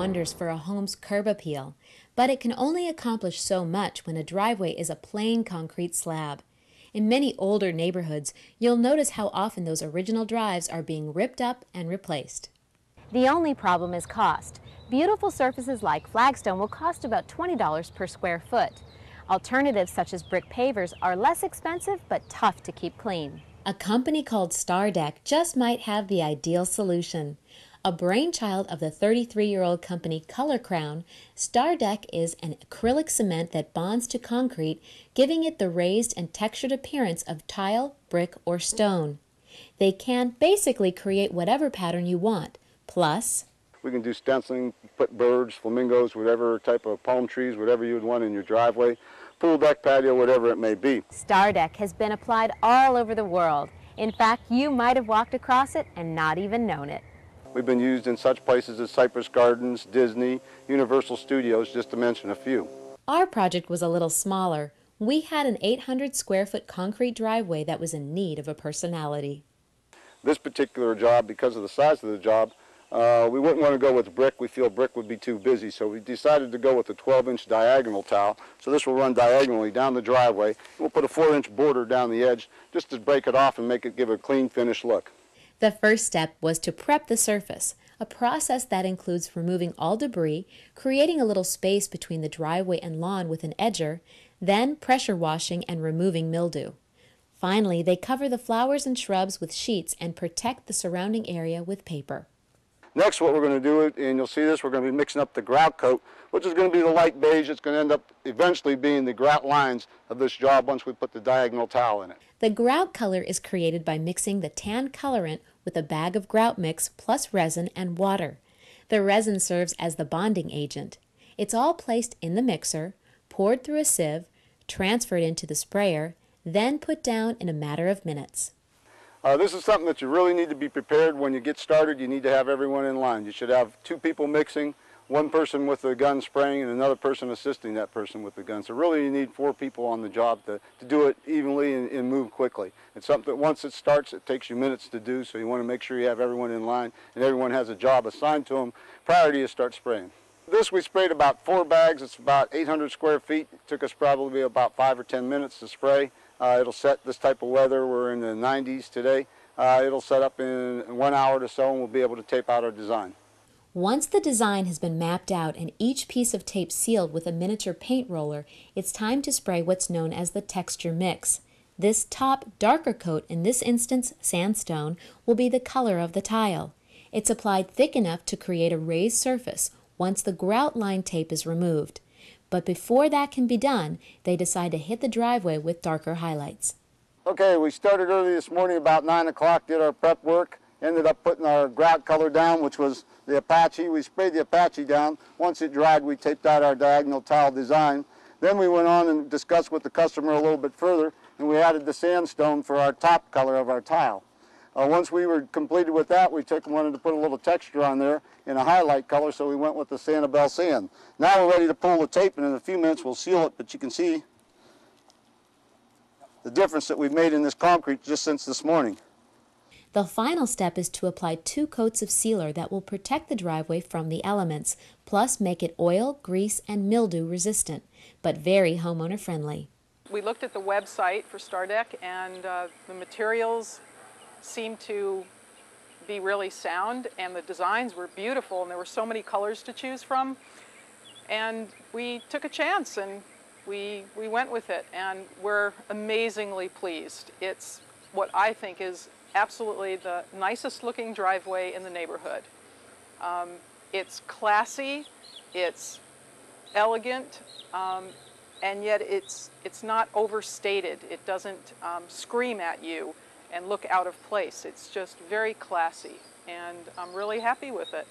wonders for a home's curb appeal, but it can only accomplish so much when a driveway is a plain concrete slab. In many older neighborhoods, you'll notice how often those original drives are being ripped up and replaced. The only problem is cost. Beautiful surfaces like flagstone will cost about $20 per square foot. Alternatives such as brick pavers are less expensive but tough to keep clean. A company called STARDEK just might have the ideal solution. A brainchild of the 33-year-old company Color Crown, STARDEK is an acrylic cement that bonds to concrete, giving it the raised and textured appearance of tile, brick, or stone. They can basically create whatever pattern you want. Plus, we can do stenciling, put birds, flamingos, whatever type of palm trees, whatever you would want in your driveway, pool deck, patio, whatever it may be. STARDEK has been applied all over the world. In fact, you might have walked across it and not even known it. We've been used in such places as Cypress Gardens, Disney, Universal Studios, just to mention a few. Our project was a little smaller. We had an 800 square foot concrete driveway that was in need of a personality. This particular job, because of the size of the job, we wouldn't want to go with brick. We feel brick would be too busy, so we decided to go with a 12-inch diagonal tile. So this will run diagonally down the driveway. We'll put a 4-inch border down the edge just to break it off and make it give a clean, finished look. The first step was to prep the surface, a process that includes removing all debris, creating a little space between the driveway and lawn with an edger, then pressure washing and removing mildew. Finally, they cover the flowers and shrubs with sheets and protect the surrounding area with paper. Next, what we're going to do, and you'll see this, we're going to be mixing up the grout coat, which is going to be the light beige. It's going to end up eventually being the grout lines of this job once we put the diagonal tile in it. The grout color is created by mixing the tan colorant with a bag of grout mix plus resin and water. The resin serves as the bonding agent. It's all placed in the mixer, poured through a sieve, transferred into the sprayer, then put down in a matter of minutes. This is something that you really need to be prepared when you get started. You need to have everyone in line. You should have 2 people mixing, 1 person with the gun spraying, and another person assisting that person with the gun. So really you need 4 people on the job to do it evenly and move quickly. It's something that once it starts, it takes you minutes to do, so you want to make sure you have everyone in line and everyone has a job assigned to them prior to you start spraying. This we sprayed about 4 bags. It's about 800 square feet. It took us probably about 5 or 10 minutes to spray. It'll set this type of weather. We're in the 90s today. It'll set up in 1 hour or so, and we'll be able to tape out our design. Once the design has been mapped out and each piece of tape sealed with a miniature paint roller, it's time to spray what's known as the texture mix. This top, darker coat, in this instance sandstone, will be the color of the tile. It's applied thick enough to create a raised surface once the grout line tape is removed. But before that can be done, they decide to hit the driveway with darker highlights. Okay, we started early this morning about 9 o'clock, did our prep work, ended up putting our grout color down, which was the Apache. We sprayed the Apache down. Once it dried, we taped out our diagonal tile design. Then we went on and discussed with the customer a little bit further, and we added the sandstone for our top color of our tile. Once we were completed with that, we wanted to put a little texture on there in a highlight color, so we went with the Sanibel sand. Now we're ready to pull the tape, and in a few minutes we'll seal it, but you can see the difference that we've made in this concrete just since this morning. The final step is to apply 2 coats of sealer that will protect the driveway from the elements, plus make it oil, grease, and mildew resistant, but very homeowner friendly. We looked at the website for STARDEK, and the materials seemed to be really sound, and the designs were beautiful, and there were so many colors to choose from. And we took a chance, and we went with it, and we're amazingly pleased. It's what I think is absolutely the nicest looking driveway in the neighborhood. It's classy, it's elegant, and yet it's not overstated. It doesn't scream at you and look out of place. It's just very classy, and I'm really happy with it.